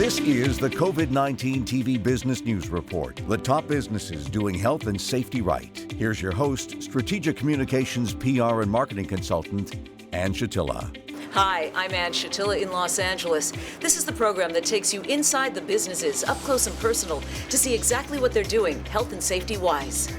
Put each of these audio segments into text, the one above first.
This is the COVID-19 TV Business News Report, the top businesses doing health and safety right. Here's your host, Strategic Communications PR and Marketing Consultant, Ann Shatilla. Hi, I'm Ann Shatilla in Los Angeles. This is the program that takes you inside the businesses, up close and personal, to see exactly what they're doing, health and safety-wise.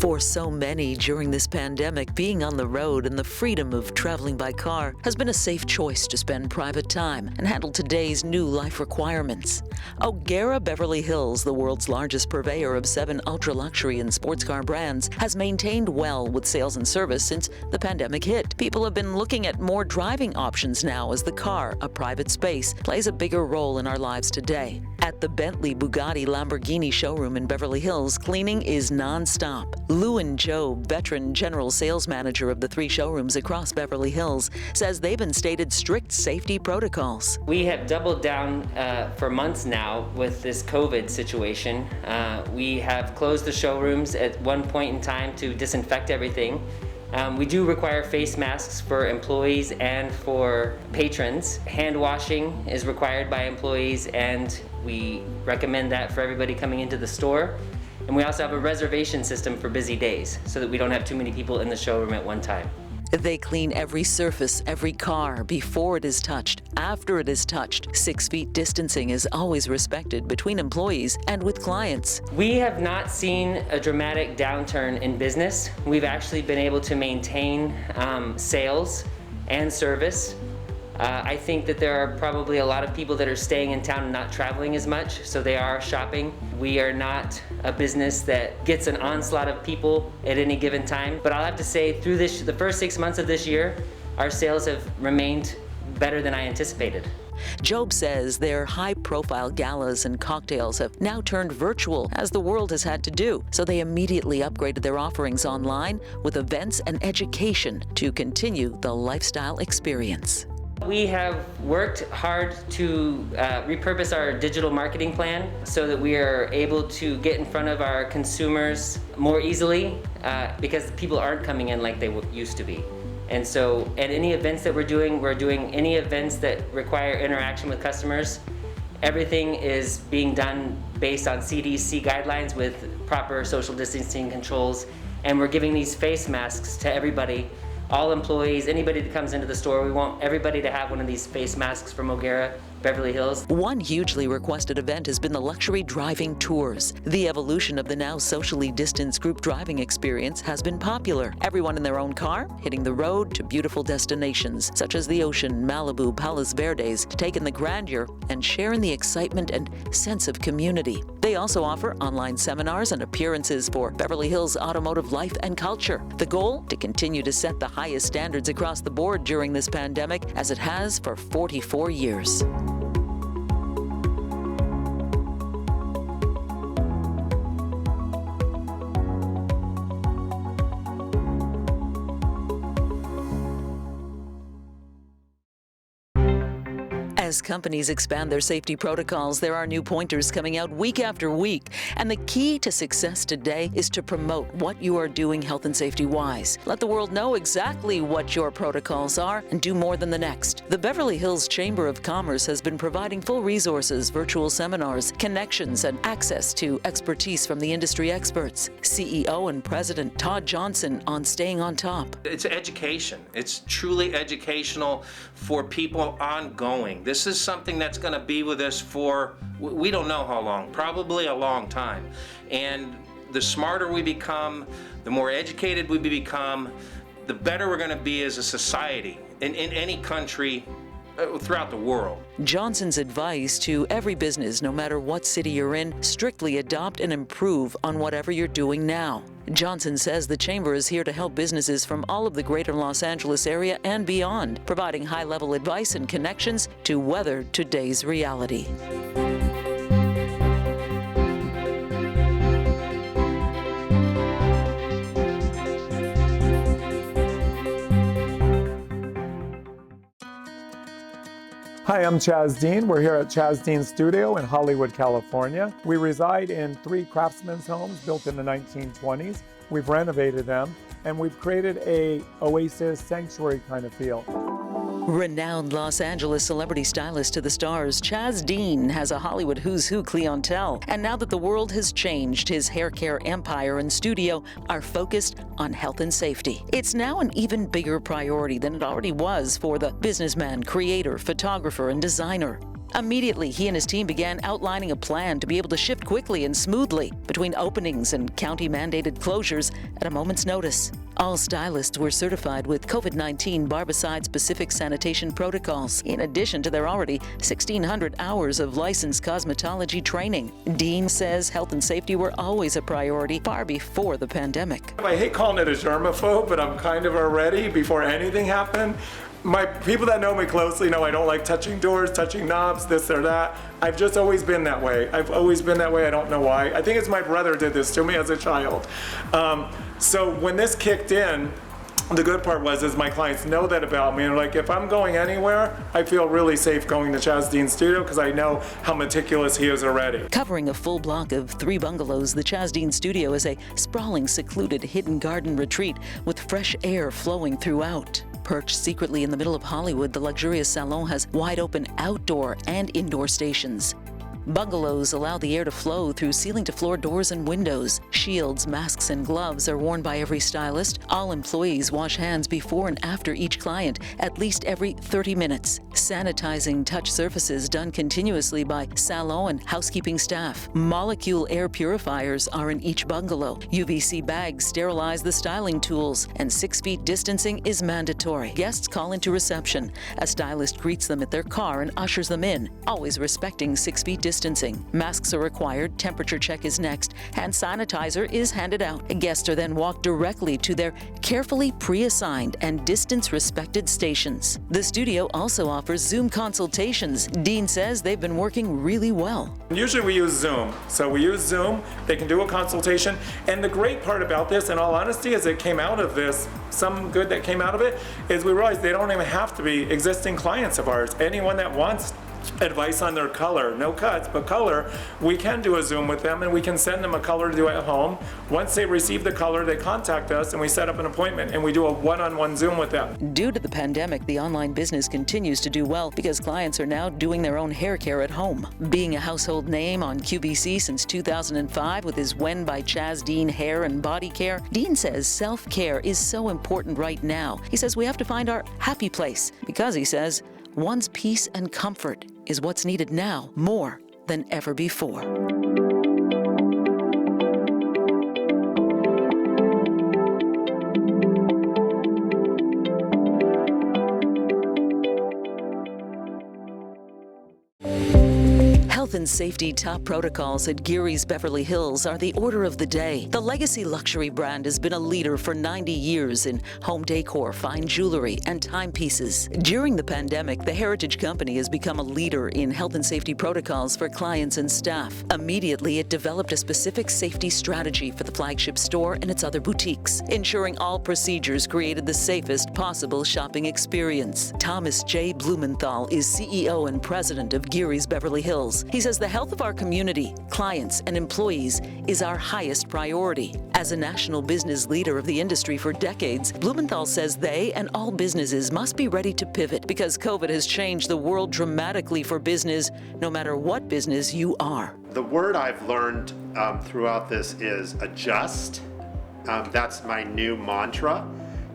For so many during this pandemic, being on the road and the freedom of traveling by car has been a safe choice to spend private time and handle today's new life requirements. O'Gara Beverly Hills, the world's largest purveyor of 7 ultra-luxury and sports car brands, has maintained well with sales and service since the pandemic hit. People have been looking at more driving options now as the car, a private space, plays a bigger role in our lives today. At the Bentley, Bugatti, Lamborghini showroom in Beverly Hills, cleaning is nonstop. Lou and Joe, veteran general sales manager of the 3 showrooms across Beverly Hills, says they've instated strict safety protocols. We have doubled down for months now with this COVID situation. We have closed the showrooms at one point in time to disinfect everything. We do require face masks for employees and for patrons. Hand washing is required by employees, and we recommend that for everybody coming into the store. And we also have a reservation system for busy days so that we don't have too many people in the showroom at one time. They clean every surface, every car, before it is touched, after it is touched. 6 feet distancing is always respected between employees and with clients. We have not seen a dramatic downturn in business. We've actually been able to maintain sales and service. I think that there are probably a lot of people that are staying in town and not traveling as much, so they are shopping. We are not a business that gets an onslaught of people at any given time, but I'll have to say through the first 6 months of this year, our sales have remained better than I anticipated. Job says their high-profile galas and cocktails have now turned virtual, as the world has had to do, so they immediately upgraded their offerings online with events and education to continue the lifestyle experience. We have worked hard to repurpose our digital marketing plan so that we are able to get in front of our consumers more easily because people aren't coming in like they used to be. And so at any events that we're doing any events that require interaction with customers. Everything is being done based on CDC guidelines with proper social distancing controls. And we're giving these face masks to everybody. All employees, anybody that comes into the store, we want everybody to have one of these face masks from O'Gara Beverly Hills. One hugely requested event has been the luxury driving tours. The evolution of the now socially distanced group driving experience has been popular. Everyone in their own car, hitting the road to beautiful destinations, such as the ocean, Malibu, Palos Verdes, taking the grandeur and sharing the excitement and sense of community. They also offer online seminars and appearances for Beverly Hills automotive life and culture. The goal? To continue to set the highest standards across the board during this pandemic, as it has for 44 years. As companies expand their safety protocols, there are new pointers coming out week after week. And the key to success today is to promote what you are doing health and safety-wise. Let the world know exactly what your protocols are and do more than the next. The Beverly Hills Chamber of Commerce has been providing full resources, virtual seminars, connections, and access to expertise from the industry experts. CEO and President Todd Johnson on staying on top. It's education. It's truly educational for people ongoing. This is something that's going to be with us for, we don't know how long, probably a long time. And the smarter we become, the more educated we become, the better we're going to be as a society in any country throughout the world. Johnson's advice to every business, no matter what city you're in, strictly adopt and improve on whatever you're doing now. Johnson says the Chamber is here to help businesses from all of the greater Los Angeles area and beyond, providing high-level advice and connections to weather today's reality. Hi, I'm Chaz Dean. We're here at Chaz Dean Studio in Hollywood, California. We reside in 3 craftsmen's homes built in the 1920s. We've renovated them, and we've created a oasis sanctuary kind of feel. Renowned Los Angeles celebrity stylist to the stars, Chaz Dean has a Hollywood who's who clientele. And now that the world has changed, his hair care empire and studio are focused on health and safety. It's now an even bigger priority than it already was for the businessman, creator, photographer, and designer. Immediately, he and his team began outlining a plan to be able to shift quickly and smoothly between openings and county-mandated closures at a moment's notice. All stylists were certified with COVID-19 barbicide-specific sanitation protocols, in addition to their already 1,600 hours of licensed cosmetology training. Dean says health and safety were always a priority far before the pandemic. I hate calling it a germaphobe, but I'm kind of already before anything happened. My people that know me closely know I don't like touching doors, touching knobs, this or that. I've just always been that way. I don't know why. I think it's my brother did this to me as a child. So when this kicked in, the good part is my clients know that about me. And like, if I'm going anywhere, I feel really safe going to Chaz Dean's studio because I know how meticulous he is already. Covering a full block of 3 bungalows, the Chaz Dean studio is a sprawling, secluded, hidden garden retreat with fresh air flowing throughout. Perched secretly in the middle of Hollywood, the luxurious salon has wide-open outdoor and indoor stations. Bungalows allow the air to flow through ceiling-to-floor doors and windows. Shields, masks, and gloves are worn by every stylist. All employees wash hands before and after each client, at least every 30 minutes. Sanitizing touch surfaces done continuously by salon and housekeeping staff. Molecule air purifiers are in each bungalow. UVC bags sterilize the styling tools, and 6 feet distancing is mandatory. Guests call into reception. A stylist greets them at their car and ushers them in, always respecting 6 feet distancing. Masks are required, temperature check is next, hand sanitizer is handed out. Guests are then walked directly to their carefully pre-assigned and distance-respected stations. The studio also offers Zoom consultations. Dean says they've been working really well. Usually we use Zoom. So we use Zoom, they can do a consultation. And the great part about this, in all honesty, is it came out of this, some good that came out of it, is we realized they don't even have to be existing clients of ours. Anyone that wants advice on their color, no cuts, but color, we can do a Zoom with them and we can send them a color to do at home. Once they receive the color, they contact us and we set up an appointment and we do a one-on-one Zoom with them. Due to the pandemic, the online business continues to do well because clients are now doing their own hair care at home. Being a household name on QVC since 2005 with his When by Chaz Dean hair and body care, Dean says self-care is so important right now. He says we have to find our happy place because, he says, one's peace and comfort is what's needed now more than ever before. Health and safety top protocols at Geary's Beverly Hills are the order of the day. The legacy luxury brand has been a leader for 90 years in home decor, fine jewelry, and timepieces. During the pandemic, the Heritage Company has become a leader in health and safety protocols for clients and staff. Immediately, it developed a specific safety strategy for the flagship store and its other boutiques, ensuring all procedures created the safest possible shopping experience. Thomas J. Blumenthal is CEO and president of Geary's Beverly Hills. He says the health of our community, clients, and employees is our highest priority. As a national business leader of the industry for decades, Blumenthal says they and all businesses must be ready to pivot because COVID has changed the world dramatically for business, no matter what business you are. The word I've learned throughout this is adjust. That's my new mantra.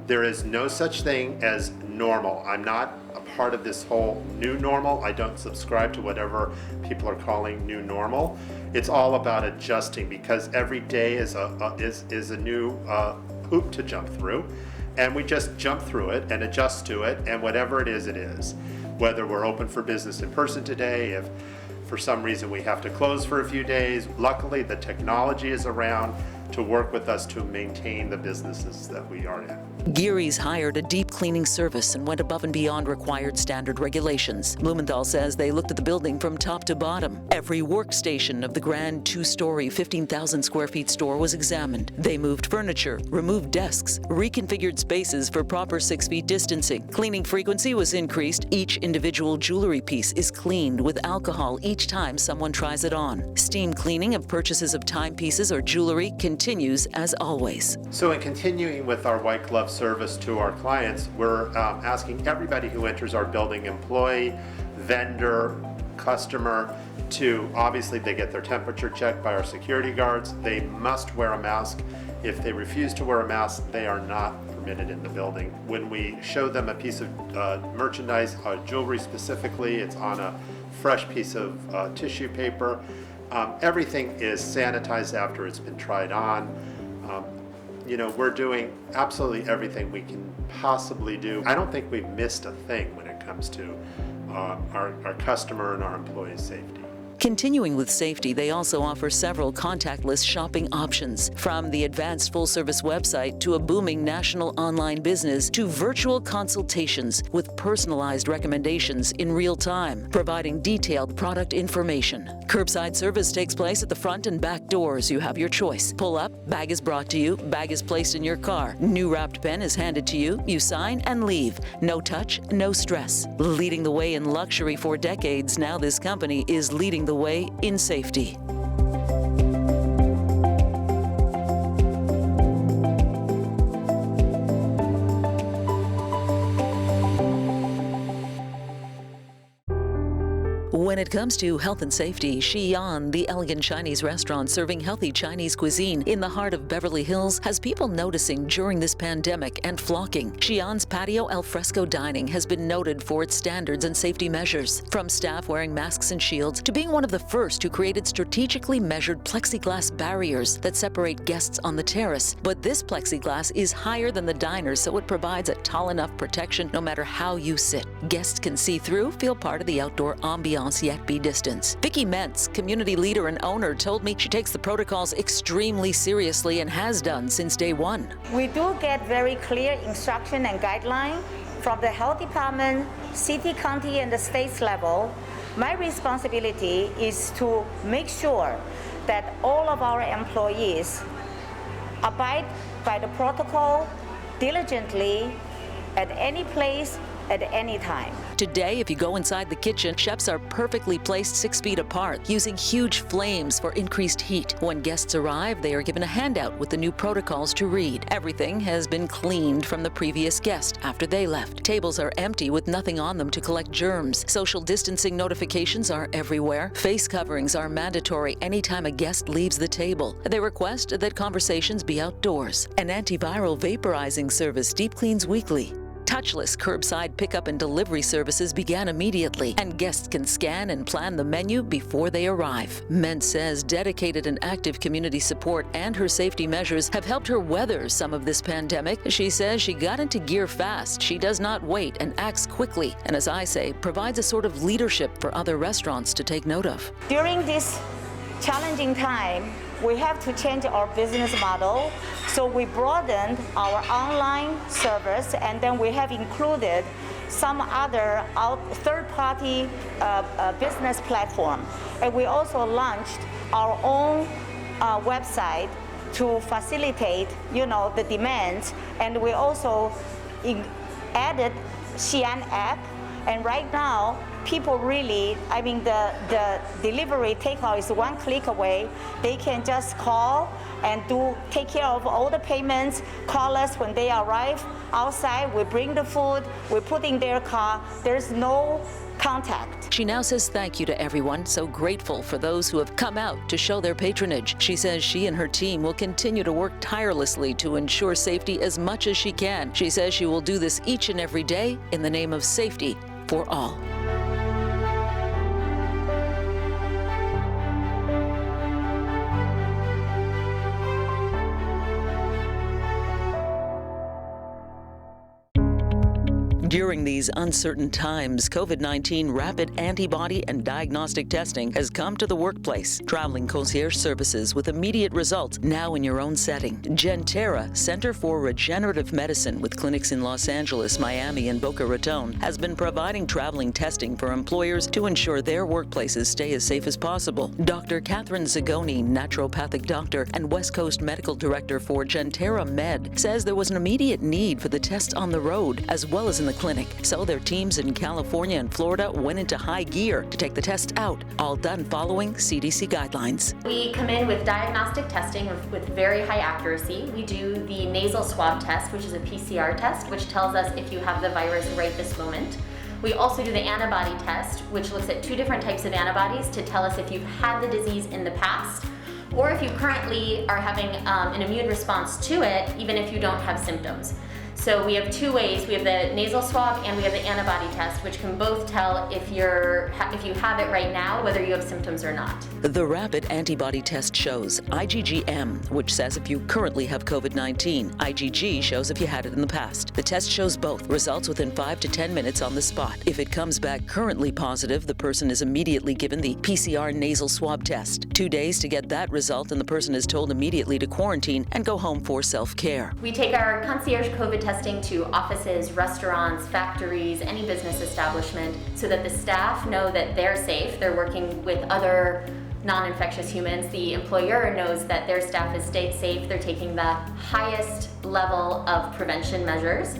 There is no such thing as normal. I'm not a part of this whole new normal. I don't subscribe to whatever people are calling new normal. It's all about adjusting because every day is a new hoop to jump through, and we just jump through it and adjust to it, and whatever it is, it is. Whether we're open for business in person today, if for some reason we have to close for a few days, luckily the technology is around to work with us to maintain the businesses that we are in. Geary's hired a deep cleaning service and went above and beyond required standard regulations. Blumenthal says they looked at the building from top to bottom. Every workstation of the grand 2-story, 15,000 square feet store was examined. They moved furniture, removed desks, reconfigured spaces for proper 6 feet distancing. Cleaning frequency was increased. Each individual jewelry piece is cleaned with alcohol each time someone tries it on. Steam cleaning of purchases of timepieces or jewelry continues continues as always. So in continuing with our white glove service to our clients, we're asking everybody who enters our building, employee, vendor, customer, to obviously they get their temperature checked by our security guards. They must wear a mask. If they refuse to wear a mask, they are not permitted in the building. When we show them a piece of merchandise, jewelry specifically, it's on a fresh piece of tissue paper. Everything is sanitized after it's been tried on. We're doing absolutely everything we can possibly do. I don't think we've missed a thing when it comes to our customer and our employees' safety. Continuing with safety, they also offer several contactless shopping options, from the advanced full-service website to a booming national online business to virtual consultations with personalized recommendations in real time, providing detailed product information. Curbside service takes place at the front and back doors. You have your choice. Pull up, bag is brought to you, bag is placed in your car. New wrapped pen is handed to you, you sign and leave. No touch, no stress. Leading the way in luxury for decades, now this company is leading the way in safety. When it comes to health and safety, Xi'an, the elegant Chinese restaurant serving healthy Chinese cuisine in the heart of Beverly Hills, has people noticing during this pandemic and flocking. Xi'an's patio alfresco dining has been noted for its standards and safety measures, from staff wearing masks and shields to being one of the first who created strategically measured plexiglass barriers that separate guests on the terrace. But this plexiglass is higher than the diners, so it provides a tall enough protection no matter how you sit. Guests can see through, feel part of the outdoor ambiance, yet be distance. Vicki Mentz, community leader and owner, told me she takes the protocols extremely seriously and has done since day one. We do get very clear instruction and guideline from the health department, city, county, and the state level. My responsibility is to make sure that all of our employees abide by the protocol diligently at any place, at any time. Today, if you go inside the kitchen, chefs are perfectly placed 6 feet apart, using huge flames for increased heat. When guests arrive, they are given a handout with the new protocols to read. Everything has been cleaned from the previous guest after they left. Tables are empty with nothing on them to collect germs. Social distancing notifications are everywhere. Face coverings are mandatory anytime a guest leaves the table. They request that conversations be outdoors. An antiviral vaporizing service deep cleans weekly. Touchless curbside pickup and delivery services began immediately, and guests can scan and plan the menu before they arrive. Mentz says dedicated and active community support and her safety measures have helped her weather some of this pandemic. She says she got into gear fast. She does not wait and acts quickly, and as I say, provides a sort of leadership for other restaurants to take note of. During this challenging time, we have to change our business model. So we broadened our online service, and then we have included some other third-party business platform. And we also launched our own website to facilitate, the demands. And we also added Xi'an app. And right now, people really, the delivery takeout is one click away. They can just call and take care of all the payments, call us when they arrive outside, we bring the food, we put in their car, there's no contact. She now says thank you to everyone, so grateful for those who have come out to show their patronage. She says she and her team will continue to work tirelessly to ensure safety as much as she can. She says she will do this each and every day in the name of safety for all. During these uncertain times, COVID-19 rapid antibody and diagnostic testing has come to the workplace. Traveling concierge services with immediate results now in your own setting. Gentera, Center for Regenerative Medicine with clinics in Los Angeles, Miami, and Boca Raton, has been providing traveling testing for employers to ensure their workplaces stay as safe as possible. Dr. Catherine Zagoni, naturopathic doctor and West Coast medical director for Gentera Med, says there was an immediate need for the test on the road as well as in the clinic. So their teams in California and Florida went into high gear to take the tests out, all done following CDC guidelines. We come in with diagnostic testing with very high accuracy. We do the nasal swab test, which is a PCR test, which tells us if you have the virus right this moment. We also do the antibody test, which looks at 2 different types of antibodies to tell us if you've had the disease in the past or if you currently are having an immune response to it, even if you don't have symptoms. So we have 2 ways. We have the nasal swab and we have the antibody test, which can both tell if you have it right now, whether you have symptoms or not. The rapid antibody test shows IgG-M, which says if you currently have COVID-19. IgG shows if you had it in the past. The test shows both. Results within 5 to 10 minutes on the spot. If it comes back currently positive, the person is immediately given the PCR nasal swab test. 2 days to get that result, and the person is told immediately to quarantine and go home for self-care. We take our concierge COVID testing to offices, restaurants, factories, any business establishment, so that the staff know that they're safe. They're working with other non-infectious humans. The employer knows that their staff is safe. They're taking the highest level of prevention measures,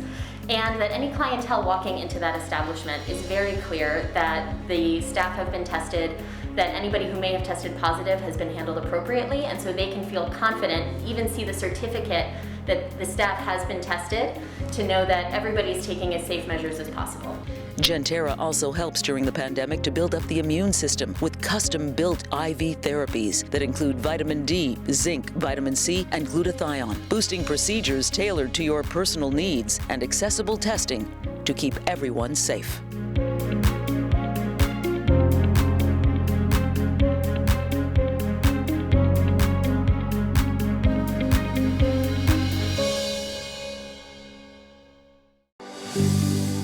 and that any clientele walking into that establishment is very clear that the staff have been tested, that anybody who may have tested positive has been handled appropriately, and so they can feel confident, even see the certificate that the staff has been tested, to know that everybody's taking as safe measures as possible. Gentera also helps during the pandemic to build up the immune system with custom-built IV therapies that include vitamin D, zinc, vitamin C, and glutathione, boosting procedures tailored to your personal needs and accessible testing to keep everyone safe.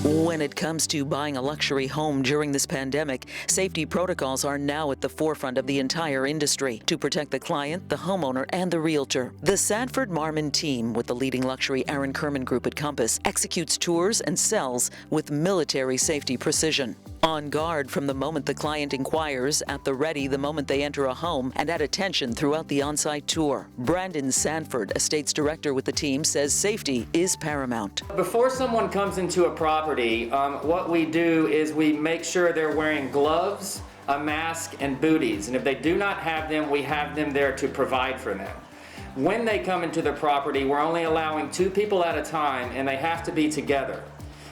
When it comes to buying a luxury home during this pandemic, safety protocols are now at the forefront of the entire industry to protect the client, the homeowner, and the realtor. The Sanford Marmon team with the leading luxury Aaron Kerman Group at Compass executes tours and sells with military safety precision. On guard from the moment the client inquires, at the ready the moment they enter a home, and at attention throughout the on-site tour. Brandon Sanford, estates director with the team, says safety is paramount. Before someone comes into a property, what we do is we make sure they're wearing gloves, a mask, and booties. And if they do not have them, we have them there to provide for them. When they come into the property, we're only allowing 2 people at a time, and they have to be together.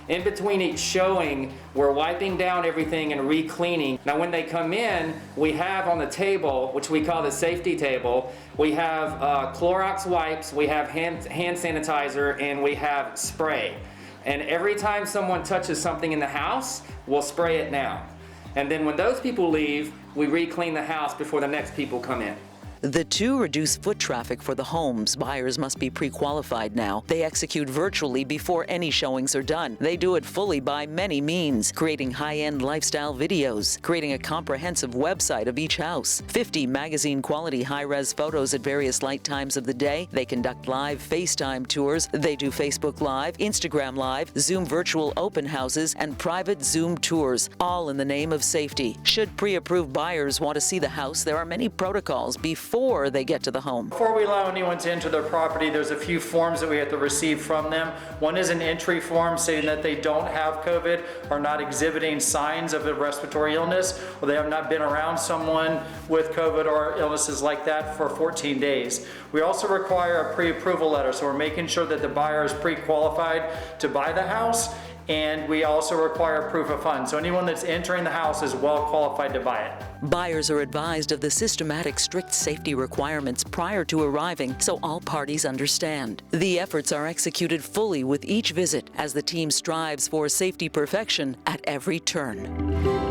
In between each showing, we're wiping down everything and re-cleaning. Now when they come in, we have on the table, which we call the safety table, we have Clorox wipes, we have hand sanitizer, and we have spray. And every time someone touches something in the house, we'll spray it now. And then when those people leave, we re-clean the house before the next people come in. The 2 reduce foot traffic for the homes. Buyers must be pre-qualified now. They execute virtually before any showings are done. They do it fully by many means, creating high-end lifestyle videos, creating a comprehensive website of each house, 50 magazine-quality high-res photos at various light times of the day. They conduct live FaceTime tours. They do Facebook Live, Instagram Live, Zoom virtual open houses, and private Zoom tours, all in the name of safety. Should pre-approved buyers want to see the house, there are many protocols before they get to the home. Before we allow anyone to enter their property, there's a few forms that we have to receive from them. One is an entry form stating that they don't have COVID, are not exhibiting signs of a respiratory illness, or they have not been around someone with COVID or illnesses like that for 14 days. We also require a pre-approval letter, so we're making sure that the buyer is pre-qualified to buy the house, and we also require proof of funds. So anyone that's entering the house is well qualified to buy it. Buyers are advised of the systematic strict safety requirements prior to arriving, so all parties understand. The efforts are executed fully with each visit as the team strives for safety perfection at every turn.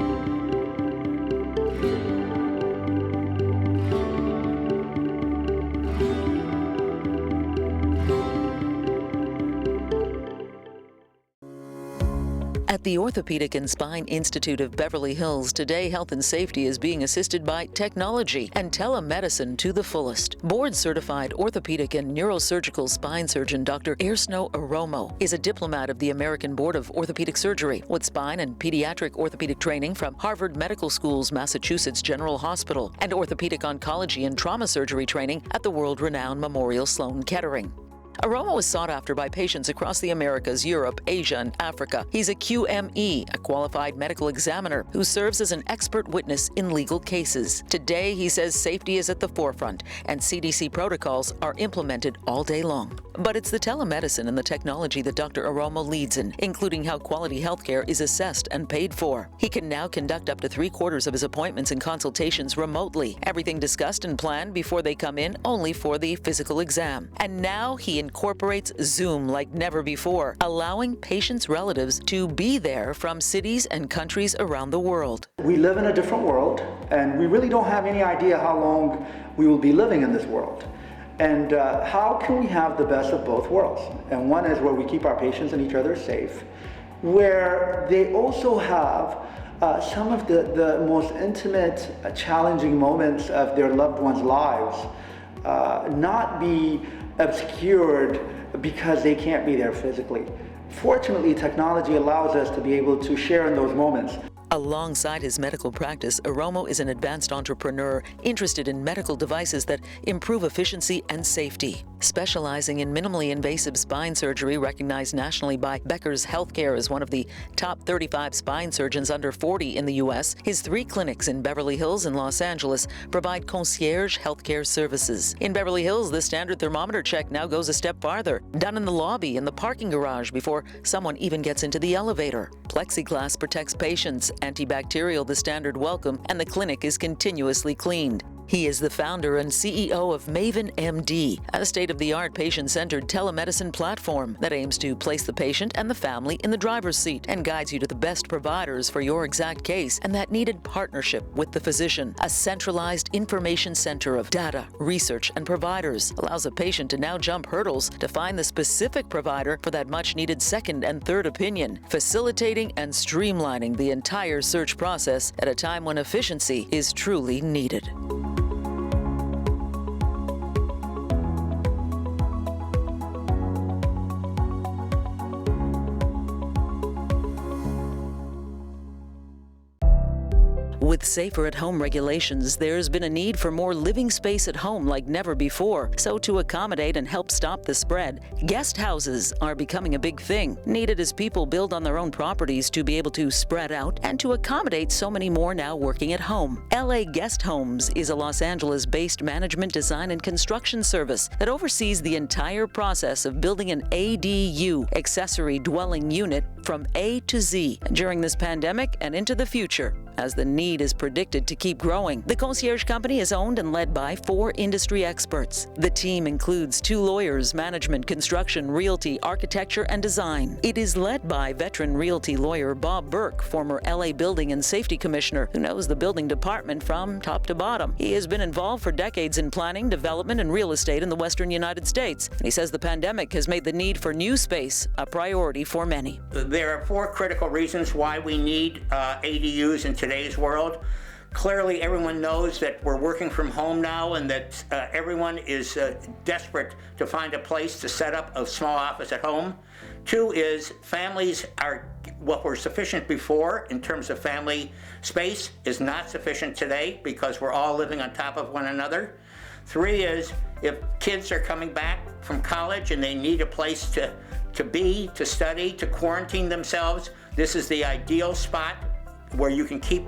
At the Orthopedic and Spine Institute of Beverly Hills, today health and safety is being assisted by technology and telemedicine to the fullest. Board-certified orthopedic and neurosurgical spine surgeon Dr. Ersno Aromo is a diplomat of the American Board of Orthopedic Surgery with spine and pediatric orthopedic training from Harvard Medical School's Massachusetts General Hospital and orthopedic oncology and trauma surgery training at the world-renowned Memorial Sloan Kettering. Aromo is sought after by patients across the Americas, Europe, Asia, and Africa. He's a QME, a qualified medical examiner, who serves as an expert witness in legal cases. Today, he says safety is at the forefront, and CDC protocols are implemented all day long. But it's the telemedicine and the technology that Dr. Aromo leads in, including how quality healthcare is assessed and paid for. He can now conduct up to 3/4 of his appointments and consultations remotely. Everything discussed and planned before they come in, only for the physical exam. And now he incorporates Zoom like never before, allowing patients' relatives to be there from cities and countries around the world. We live in a different world, and we really don't have any idea how long we will be living in this world. And how can we have the best of both worlds? And one is where we keep our patients and each other safe, where they also have some of the most intimate, challenging moments of their loved ones' lives not be obscured because they can't be there physically. Fortunately, technology allows us to be able to share in those moments. Alongside his medical practice, Aromo is an advanced entrepreneur interested in medical devices that improve efficiency and safety. Specializing in minimally invasive spine surgery, recognized nationally by Becker's Healthcare as one of the top 35 spine surgeons under 40 in the U.S., his 3 clinics in Beverly Hills and Los Angeles provide concierge healthcare services. In Beverly Hills, the standard thermometer check now goes a step farther, done in the lobby, in the parking garage, before someone even gets into the elevator. Plexiglass protects patients, antibacterial the standard welcome, and the clinic is continuously cleaned. He is the founder and CEO of Maven MD, a state-of-the-art patient-centered telemedicine platform that aims to place the patient and the family in the driver's seat and guides you to the best providers for your exact case and that needed partnership with the physician. A centralized information center of data, research, and providers allows a patient to now jump hurdles to find the specific provider for that much-needed second and third opinion, facilitating and streamlining the entire search process at a time when efficiency is truly needed. With safer at-home regulations, there's been a need for more living space at home like never before. So to accommodate and help stop the spread, guest houses are becoming a big thing, needed as people build on their own properties to be able to spread out and to accommodate so many more now working at home. LA Guest Homes is a Los Angeles-based management, design, and construction service that oversees the entire process of building an ADU, accessory dwelling unit, from A to Z during this pandemic and into the future, as the need is predicted to keep growing. The concierge company is owned and led by 4 industry experts. The team includes 2 lawyers, management, construction, realty, architecture, and design. It is led by veteran realty lawyer Bob Burke, former LA Building and Safety Commissioner, who knows the building department from top to bottom. He has been involved for decades in planning, development, and real estate in the Western United States. And he says the pandemic has made the need for new space a priority for many. There are 4 critical reasons why we need ADUs in today's world. Clearly, everyone knows that we're working from home now and that everyone is desperate to find a place to set up a small office at home. 2 is families are what were sufficient before in terms of family space is not sufficient today because we're all living on top of one another. 3 is if kids are coming back from college and they need a place to be, to study, to quarantine themselves, this is the ideal spot where you can keep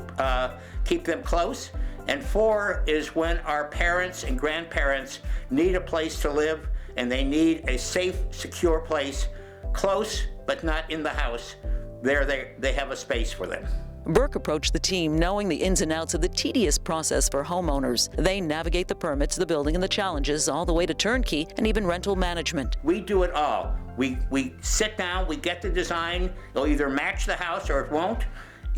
them close. And 4 is when our parents and grandparents need a place to live and they need a safe, secure place, close but not in the house. There they have a space for them. Burke approached the team knowing the ins and outs of the tedious process for homeowners. They navigate the permits, the building, and the challenges, all the way to turnkey and even rental management. We do it all. We sit down, we get the design, it'll either match the house or it won't.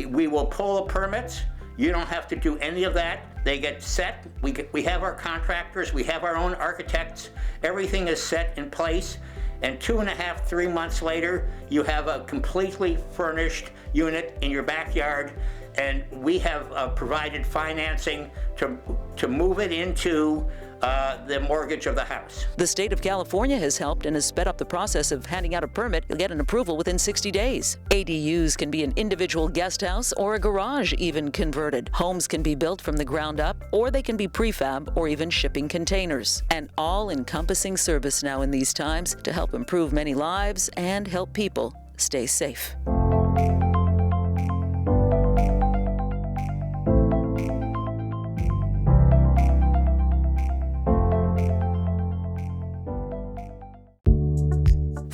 We will pull the permits. You don't have to do any of that. They get set. We have our contractors, we have our own architects. Everything is set in place. And 2.5, 3 months later, you have a completely furnished unit in your backyard. And we have provided financing to move it into the mortgage of the house. The state of California has helped and has sped up the process of handing out a permit. You'll get an approval within 60 days. ADUs can be an individual guest house or a garage even converted. Homes can be built from the ground up, or they can be prefab or even shipping containers. An all-encompassing service now in these times to help improve many lives and help people stay safe.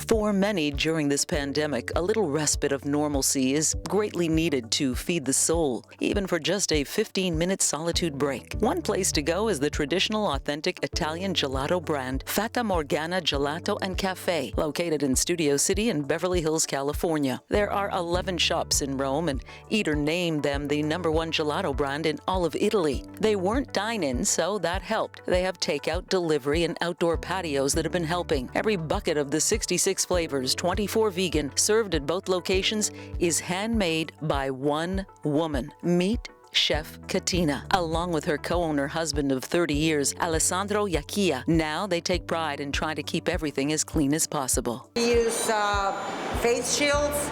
For many during this pandemic, a little respite of normalcy is greatly needed to feed the soul, even for just a 15-minute solitude break. One place to go is the traditional, authentic Italian gelato brand Fata Morgana Gelato and Cafe, located in Studio City in Beverly Hills, California. There are 11 shops in Rome, and Eater named them the #1 gelato brand in all of Italy. They weren't dine-in, so that helped. They have takeout, delivery, and outdoor patios that have been helping. Every bucket of the 66 flavors, 24 vegan, served at both locations, is handmade by one woman. Meet Chef Katina, along with her co-owner husband of 30 years, Alessandro Yacchia. Now they take pride in trying to keep everything as clean as possible. We use face shields.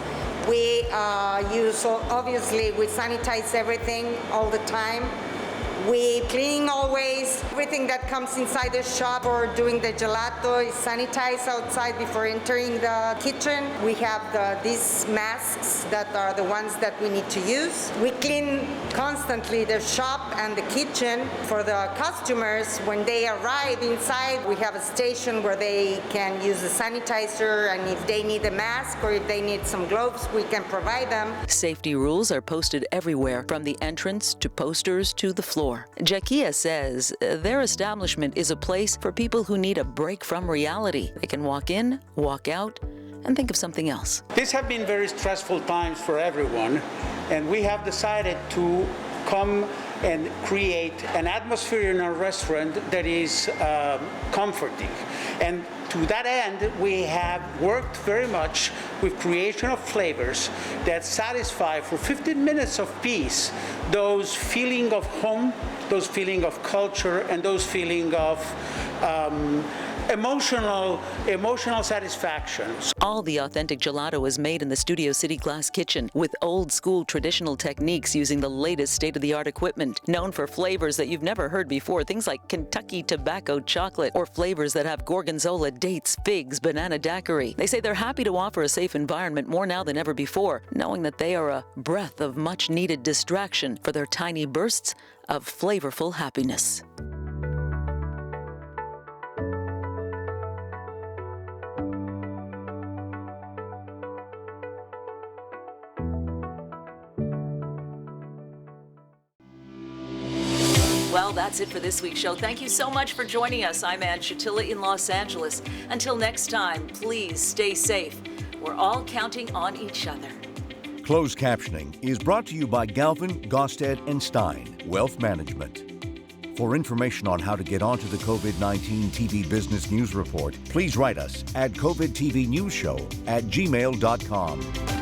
We obviously, we sanitize everything all the time. We clean always. Everything that comes inside the shop or doing the gelato is sanitized outside before entering the kitchen. We have these masks that are the ones that we need to use. We clean constantly the shop and the kitchen for the customers. When they arrive inside, we have a station where they can use the sanitizer, and if they need a mask or if they need some gloves, we can provide them. Safety rules are posted everywhere, from the entrance to posters to the floor. Jackia says their establishment is a place for people who need a break from reality. They can walk in, walk out, and think of something else. These have been very stressful times for everyone, and we have decided to come and create an atmosphere in our restaurant that is comforting. And to that end, we have worked very much with creation of flavors that satisfy for 15 minutes of peace those feeling of home, those feeling of culture, and those feeling of emotional satisfaction. All the authentic gelato is made in the Studio City glass kitchen with old-school traditional techniques using the latest state-of-the-art equipment. Known for flavors that you've never heard before, things like Kentucky tobacco chocolate, or flavors that have gorgonzola, dates, figs, banana daiquiri. They say they're happy to offer a safe environment more now than ever before, knowing that they are a breath of much-needed distraction for their tiny bursts of flavorful happiness. Well, that's it for this week's show. Thank you so much for joining us. I'm Ann Shatilla in Los Angeles. Until next time, please stay safe. We're all counting on each other. Closed captioning is brought to you by Galvin, Gosted, and Stein Wealth Management. For information on how to get onto the COVID-19 TV Business News Report, please write us at CovidTVNewsShow@gmail.com.